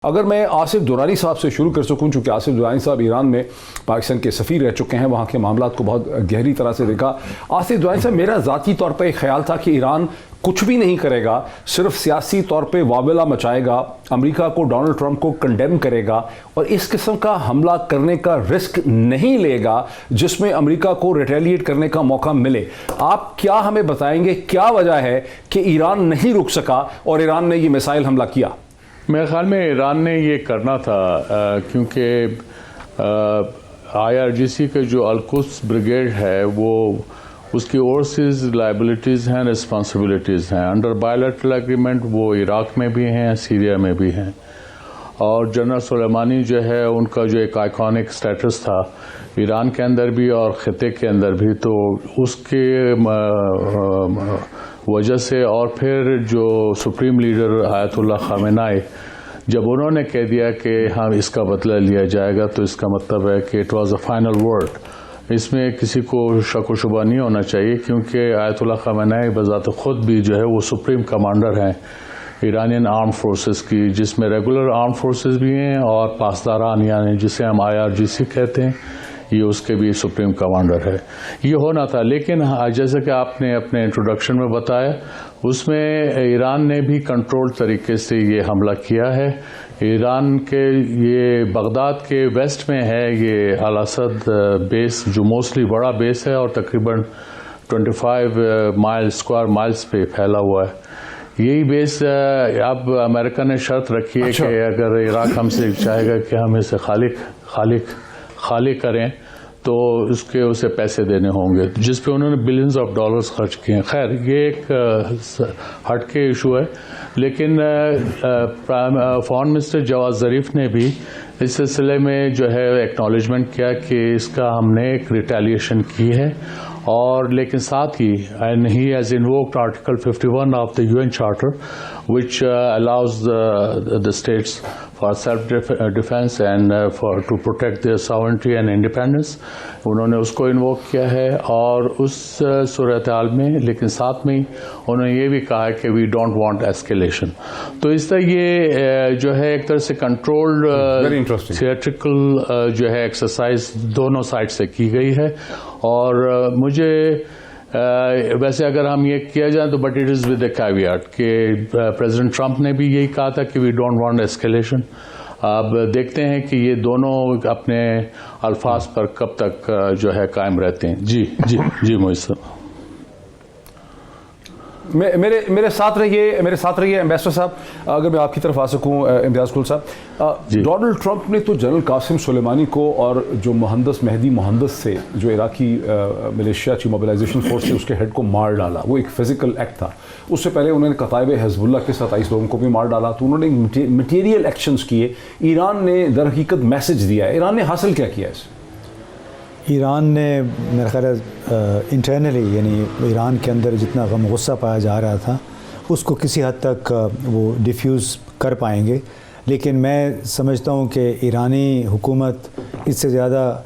اگر میں آصف درانی صاحب سے شروع کر سکوں، چونکہ آصف درانی صاحب ایران میں پاکستان کے سفیر رہ چکے ہیں، وہاں کے معاملات کو بہت گہری طرح سے دیکھا۔ آصف درانی صاحب، میرا ذاتی طور پہ ایک خیال تھا کہ ایران کچھ بھی نہیں کرے گا، صرف سیاسی طور پہ واویلا مچائے گا، امریکہ کو، ڈونلڈ ٹرمپ کو کنڈیم کرے گا اور اس قسم کا حملہ کرنے کا رسک نہیں لے گا جس میں امریکہ کو ریٹیلیٹ کرنے کا موقع ملے۔ آپ کیا ہمیں بتائیں گے کیا وجہ ہے کہ ایران نہیں رک سکا اور ایران نے یہ میسائل حملہ کیا؟ میرے خیال میں ایران نے یہ کرنا تھا کیونکہ IRGC کے جو القدس بریگیڈ ہے وہ اس کی اوورسیز لائبلٹیز ہیں، رسپانسبلٹیز ہیں۔ انڈر بائیلیٹرل ایگریمنٹ وہ عراق میں بھی ہیں، سیریا میں بھی ہیں، اور جنرل سلیمانی جو ہے ان کا جو ایک آئیکونک سٹیٹس تھا ایران کے اندر بھی اور خطے کے اندر بھی، تو اس کے وجہ سے اور پھر جو سپریم لیڈر آیت اللہ خامنہ ای جب انہوں نے کہہ دیا کہ ہاں اس کا بدلہ لیا جائے گا، تو اس کا مطلب ہے کہ it was a final word. اس میں کسی کو شک و شبہ نہیں ہونا چاہیے، کیونکہ آیت اللہ خامنہ ای بذات خود بھی جو ہے وہ سپریم کمانڈر ہیں ایرانین آرم فورسز کی، جس میں ریگولر آرم فورسز بھی ہیں اور پاسداران، یعنی جسے ہم IRGC کہتے ہیں، یہ اس کے بھی سپریم کمانڈر ہے۔ یہ ہونا تھا، لیکن جیسے کہ آپ نے اپنے انٹروڈکشن میں بتایا، اس میں ایران نے بھی کنٹرول طریقے سے یہ حملہ کیا ہے۔ ایران کے یہ بغداد کے ویسٹ میں ہے یہ الاسد بیس، جو موسٹلی بڑا بیس ہے اور تقریباً 25 اسکوائر مائلز پہ پھیلا ہوا ہے۔ یہی بیس اب امریکہ نے شرط رکھی ہے کہ اگر عراق ہم سے چاہے گا کہ ہم اسے خالی کریں تو اسے پیسے دینے ہوں گے، جس پہ انہوں نے بلینز آف ڈالرز خرچ کیے ہیں۔ خیر، یہ ایک ہٹ کے ایشو ہے، لیکن فارن منسٹر جواد ظریف نے بھی اس سلسلے میں جو ہے ایکنالجمنٹ کیا کہ اس کا ہم نے ایک ریٹیلیشن کی ہے، اور لیکن ساتھ ہی and he has invoked Article 51 of the UN Charter which allows the states for self-defense and to protect their sovereignty and independence۔ انہوں نے اس کو انووک کیا ہے، اور اس صورتحال میں لیکن ساتھ میں انہوں نے یہ بھی کہا ہے کہ we don't want escalation۔ تو اس طرح یہ جو ہے ایک طرح سے کنٹرولڈ تھیٹریکل جو ہے ایکسرسائز دونوں سائڈ سے کی گئی ہے، اور مجھے ویسے اگر ہم یہ کیا جائے تو but it is with a caveat کہ پریزیڈنٹ ٹرمپ نے بھی یہی کہا تھا کہ وی ڈونٹ وانٹ ایسکیلیشن۔ اب دیکھتے ہیں کہ یہ دونوں اپنے الفاظ پر کب تک جو ہے قائم رہتے ہیں۔ جی محسن، میرے ساتھ رہیے ایمبیسڈر صاحب، اگر میں آپ کی طرف آ سکوں امتیاز کل صاحب۔ ڈونلڈ ٹرمپ نے تو جنرل قاسم سلیمانی کو اور جو مہندس مہدی مہندس سے جو عراقی ملیشیا کی موبلائزیشن فورس تھی اس کے ہیڈ کو مار ڈالا، وہ ایک فزیکل ایکٹ تھا۔ اس سے پہلے انہوں نے کتائب حزب اللہ کے 27 لوگوں کو بھی مار ڈالا، تو انہوں نے مٹیریل ایکشنز کیے۔ ایران نے در حقیقت میسج دیا ہے، ایران نے حاصل کیا کیا اس؟ ایران نے میرا خیال ہے انٹرنلی، یعنی ایران کے اندر جتنا غم غصہ پایا جا رہا تھا اس کو کسی حد تک وہ ڈیفیوز کر پائیں گے، لیکن میں سمجھتا ہوں کہ ایرانی حکومت اس سے زیادہ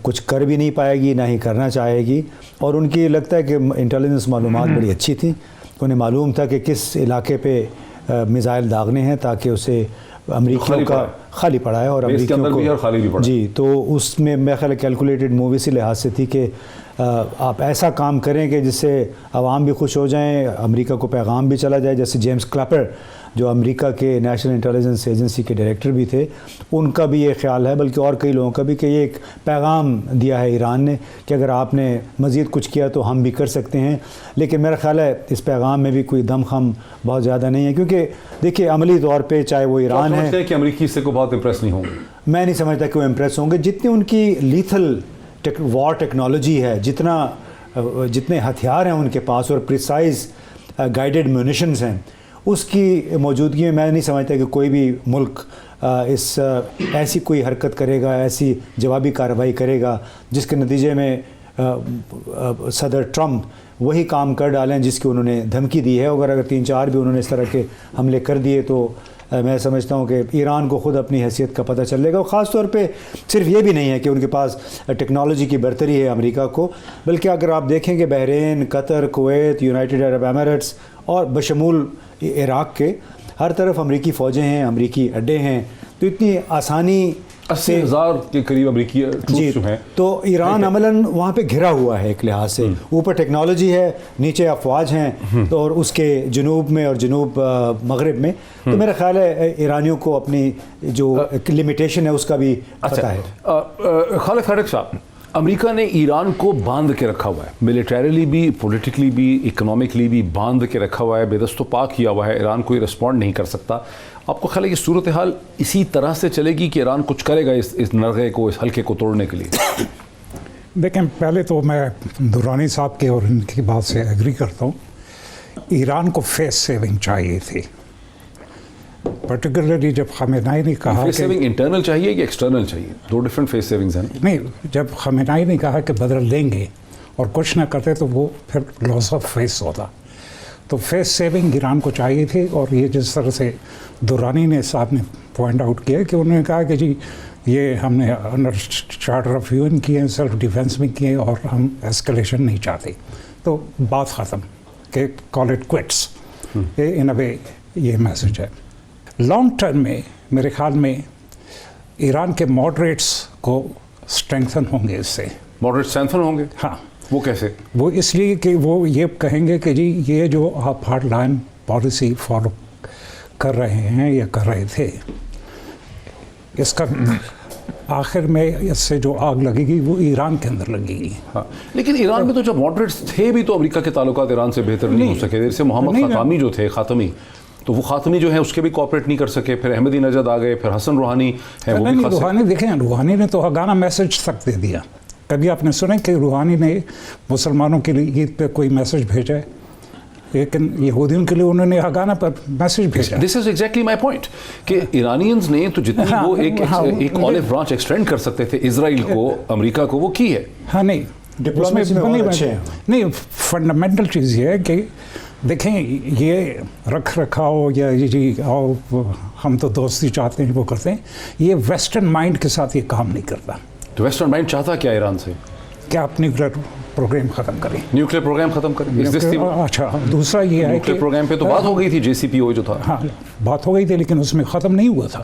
کچھ کر بھی نہیں پائے گی، نہ ہی کرنا چاہے گی، اور ان کی لگتا ہے کہ انٹیلیجنس معلومات بڑی اچھی تھیں، انہیں معلوم تھا کہ کس علاقے پہ میزائل داغنے ہیں تاکہ اسے امریکیوں کا خالی پڑا ہے، اور امریکیوں کو جی، تو اس میں میرا خیال کیلکولیٹڈ موو اسی لحاظ سے تھی کہ آپ ایسا کام کریں کہ جس سے عوام بھی خوش ہو جائیں، امریکہ کو پیغام بھی چلا جائے۔ جیسے جیمز کلیپر جو امریکہ کے نیشنل انٹیلیجنس ایجنسی کے ڈائریکٹر بھی تھے، ان کا بھی یہ خیال ہے، بلکہ اور کئی لوگوں کا بھی، کہ یہ ایک پیغام دیا ہے ایران نے کہ اگر آپ نے مزید کچھ کیا تو ہم بھی کر سکتے ہیں۔ لیکن میرا خیال ہے اس پیغام میں بھی کوئی دم خم بہت زیادہ نہیں ہے، کیونکہ دیکھیے عملی طور پہ چاہے وہ ایران ہے کہ امریکی اس سے کو بہت امپریس نہیں ہوں گے، میں نہیں سمجھتا کہ وہ امپریس ہوں گے۔ جتنی ان کی لیتھل وار ٹیکنالوجی ہے، جتنے ہتھیار ہیں ان کے پاس، اور پریسائز گائیڈڈ میونیشنز ہیں، اس کی موجودگی میں نہیں سمجھتا کہ کوئی بھی ملک ایسی کوئی حرکت کرے گا، ایسی جوابی کارروائی کرے گا جس کے نتیجے میں صدر ٹرمپ وہی کام کر ڈالیں جس کی انہوں نے دھمکی دی ہے۔ اگر 3-4 بھی انہوں نے اس طرح کے حملے کر دیے تو میں سمجھتا ہوں کہ ایران کو خود اپنی حیثیت کا پتہ چل گا، اور خاص طور پہ صرف یہ بھی نہیں ہے کہ ان کے پاس ٹیکنالوجی کی برتری ہے امریکہ کو، بلکہ اگر آپ دیکھیں کہ بحرین، قطر، کویت، یونائٹڈ عرب ایمریٹس اور بشمول عراق کے ہر طرف امریکی فوجیں ہیں, امریکی اڈے ہیں, تو اتنی آسانی 80,000 کے قریب امریکی ٹروپس جو ہیں, تو ایران عملاً وہاں پہ گھرا ہوا ہے ایک لحاظ سے. اوپر ٹیکنالوجی ہے, نیچے افواج ہیں, تو اور اس کے جنوب میں اور جنوب مغرب میں, تو میرا خیال ہے ایرانیوں کو اپنی جو لمیٹیشن ہے اس کا بھی پتہ ہے. خالد خارق صاحب, امریکہ نے ایران کو باندھ کے رکھا ہوا ہے, ملیٹریلی بھی, پولیٹیکلی بھی, اکنامکلی بھی باندھ کے رکھا ہوا ہے, بے دست و پا کیا ہوا ہے. ایران کوئی رسپونڈ نہیں کر سکتا. آپ کو خیال ہے یہ صورتحال اسی طرح سے چلے گی کہ ایران کچھ کرے گا اس نرغے کو, اس حلقے کو توڑنے کے لیے؟ دیکھیں, پہلے تو میں درانی صاحب کے اور ان کی بات سے ایگری کرتا ہوں. ایران کو فیس سیونگ چاہیے تھی, پرٹیکولرلی جب خامنائی نے کہا فیس سیونگ انٹرنل چاہیے کہ ایکسٹرنل چاہیے؟ دو ڈیفرنٹ فیس سیونگز ہیں. نہیں, جب خامنائی نے کہا کہ بدل لیں گے اور کچھ نہ کرتے تو وہ پھر لاس آف فیس ہوتا. تو فیس سیونگ ایران کو چاہیے تھی. اور یہ جس طرح سے درانی نے صاحب نے پوائنٹ آؤٹ کیا کہ انہوں نے کہا کہ جی یہ ہم نے under charter of U N کیے ہیں, سیلف ڈیفینس میں کیے, اور ہم ایسکلیشن نہیں چاہتے, تو بات ختم, کہ کال اٹ کوئٹس. ان اے وے یہ میسج ہے. لانگ ٹرم میں میرے خیال میں ایران کے ماڈریٹس کو اسٹرینگتھن ہوں گے اس سے. ماڈریٹ اسٹرینگتھن ہوں گے؟ ہاں. وہ کیسے؟ وہ اس لیے کہ وہ یہ کہیں گے کہ جی یہ جو آپ ہارڈ لائن پالیسی فالو کر رہے ہیں یا کر رہے تھے, اس کا آخر میں اس سے جو آگ لگے گی وہ ایران کے اندر لگے گی. ہاں, لیکن ایران میں تو جب ماڈریٹس تھے بھی تو امریکہ کے تعلقات ایران سے بہتر نہیں ہو سکے. جیسے محمد خاتمی جو تھے, خاتمی, تو وہ خاتمی جو ہیں اس کے بھی کوآپریٹ نہیں کر سکے. پھر احمدی نژاد آ گئے, پھر حسن روحانی ہیں, وہ بھی روحانی دیکھیں, روحانی نے تو ہگانا میسج تک دے دیا. کبھی آپ نے سنا کہ روحانی نے مسلمانوں کے لیے عید پہ کوئی میسج بھیجا ہے؟ لیکن یہودیوں کے لیے انہوں نے ہگانا پر میسج بھیجا. دس از ایگزیکٹلی مائی پوائنٹ کہ ایرانینز نے تو جتنی وہ ایک آلیو برانچ ایکسٹینڈ کر سکتے تھے اسرائیل کو, امریکہ کو, وہ کی ہے. ہاں, نہیں, فنڈامنٹل چیز یہ ہے کہ دیکھیں, یہ رکھ رکھاؤ یا جی آؤ ہم تو دوستی چاہتے ہیں وہ کرتے ہیں, یہ ویسٹرن مائنڈ کے ساتھ یہ کام نہیں کرتا. تو ویسٹرن مائنڈ چاہتا کیا ایران سے؟ کیا آپ نیوکلیر پروگرام ختم کریں. نیوکلیر پروگرام ختم کریں. اچھا, دوسرا یہ ہے کہ پروگرام پہ تو بات ہو گئی تھی, JCPOA جو تھا. ہاں, بات ہو گئی تھی, لیکن اس میں ختم نہیں ہوا تھا.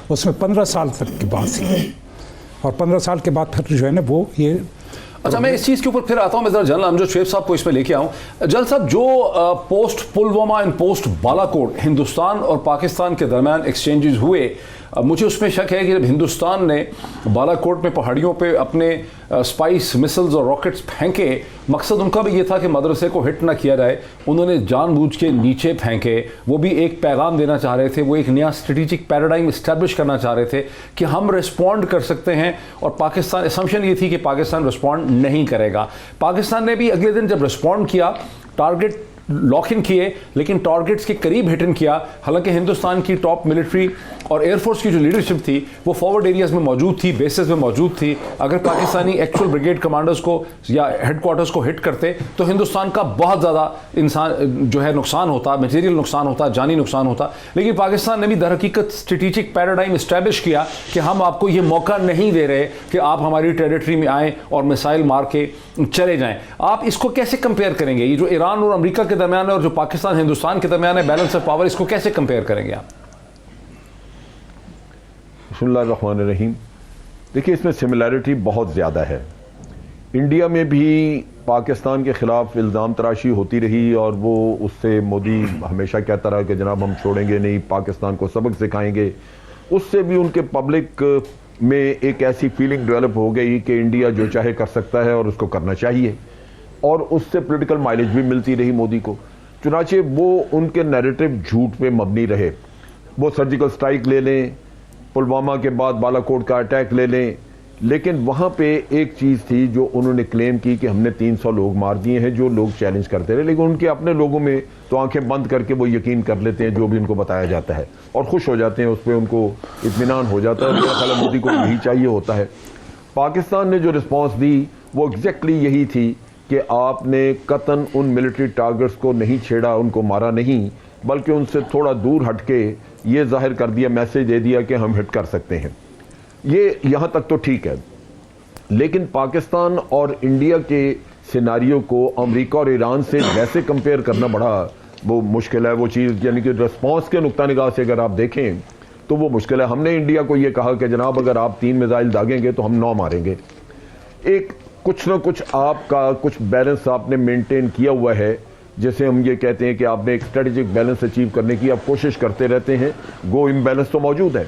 اس میں 15 سال تک کی بات تھی, اور 15 سال کے بعد پھر جو ہے نا وہ یہ. اچھا, میں اس چیز کے اوپر پھر آتا ہوں. میں ذرا جنرل امجد شعیب صاحب کو اس میں لے کے آؤں. جنرل صاحب, جو post Pulwama and post Balakot Hindustan اور پاکستان کے درمیان ایکسچینجز ہوئے, مجھے اس میں شک ہے کہ جب ہندوستان نے بالاکوٹ میں پہاڑیوں پہ اپنے اسپائس مسلز اور راکٹس پھینکے, مقصد ان کا بھی یہ تھا کہ مدرسے کو ہٹ نہ کیا جائے. انہوں نے جان بوجھ کے نیچے پھینکے. وہ بھی ایک پیغام دینا چاہ رہے تھے, وہ ایک نیا اسٹریٹجک پیراڈائم اسٹیبلش کرنا چاہ رہے تھے کہ ہم ریسپونڈ کر سکتے ہیں, اور پاکستان, اسمپشن یہ تھی کہ پاکستان ریسپونڈ نہیں کرے گا. پاکستان نے بھی اگلے دن جب ریسپونڈ کیا, ٹارگٹ لاک ان کیے, لیکن ٹارگٹس کے قریب ہٹ ان کیا. حالانکہ ہندوستان کی ٹاپ ملٹری اور ایئر فورس کی جو لیڈرشپ تھی وہ فارورڈ ایریاز میں موجود تھی, بیسز میں موجود تھی. اگر پاکستانی ایکچوئل بریگیڈ کمانڈرز کو یا ہیڈ کوارٹرز کو ہٹ کرتے تو ہندوستان کا بہت زیادہ انسان جو ہے نقصان ہوتا, میٹیریل نقصان ہوتا, جانی نقصان ہوتا. لیکن پاکستان نے بھی در حقیقت اسٹریٹجک پیراڈائم اسٹیبلش کیا کہ ہم آپ کو یہ موقع نہیں دے رہے کہ آپ ہماری ٹیریٹری میں آئیں اور میسائل مار کے چلے جائیں. آپ اس کو کیسے کمپیئر کریں گے؟ یہ جو ایران اور امریکہ کے درمیان ہے اور جو پاکستان ہندوستان کے درمیان ہے بیلنس آف پاور, اس کو کیسے کمپیئر کریں گے آپ؟ بسم اللہ الرحمن الرحیم. دیکھیے, اس میں سملیرٹی بہت زیادہ ہے. انڈیا میں بھی پاکستان کے خلاف الزام تراشی ہوتی رہی, اور وہ اس سے مودی ہمیشہ کہتا رہا کہ جناب ہم چھوڑیں گے نہیں, پاکستان کو سبق سکھائیں گے. اس سے بھی ان کے پبلک میں ایک ایسی فیلنگ ڈیولپ ہو گئی کہ انڈیا جو چاہے کر سکتا ہے اور اس کو کرنا چاہیے, اور اس سے پولیٹیکل مائلیج بھی ملتی رہی مودی کو. چنانچہ وہ ان کے نیریٹو جھوٹ پہ مبنی رہے. وہ سرجیکل سٹرائک لے لیں, پلوامہ کے بعد بالاکوٹ کا اٹیک لے لیں, لیکن وہاں پہ ایک چیز تھی جو انہوں نے کلیم کی کہ ہم نے 300 لوگ مار دیے ہیں, جو لوگ چیلنج کرتے رہے. لیکن ان کے اپنے لوگوں میں تو آنکھیں بند کر کے وہ یقین کر لیتے ہیں جو بھی ان کو بتایا جاتا ہے, اور خوش ہو جاتے ہیں, اس پہ ان کو اطمینان ہو جاتا ہے. میرا خیال ہے مودی کو یہی چاہیے ہوتا ہے. پاکستان نے جو رسپانس دی وہ ایگزیکٹلی یہی تھی کہ آپ نے قطعاً ان ملٹری ٹارگٹس کو نہیں چھیڑا, ان کو مارا نہیں, بلکہ ان سے تھوڑا دور ہٹ کے یہ ظاہر کر دیا, میسج دے دیا کہ ہم ہٹ کر سکتے ہیں. یہ یہاں تک تو ٹھیک ہے. لیکن پاکستان اور انڈیا کے سیناریو کو امریکہ اور ایران سے ویسے کمپیئر کرنا بڑا وہ مشکل ہے وہ چیز، یعنی کہ رسپانس کے نقطہ نگاہ سے اگر آپ دیکھیں تو وہ مشکل ہے. ہم نے انڈیا کو یہ کہا کہ جناب اگر آپ 3 میزائل داغیں گے تو ہم 9 ماریں گے. ایک کچھ نہ کچھ آپ کا کچھ بیلنس آپ نے مینٹین کیا ہوا ہے، جیسے ہم یہ کہتے ہیں کہ آپ نے ایک اسٹریٹجک بیلنس اچیو کرنے کی آپ کوشش کرتے رہتے ہیں. گو امبیلنس تو موجود ہے.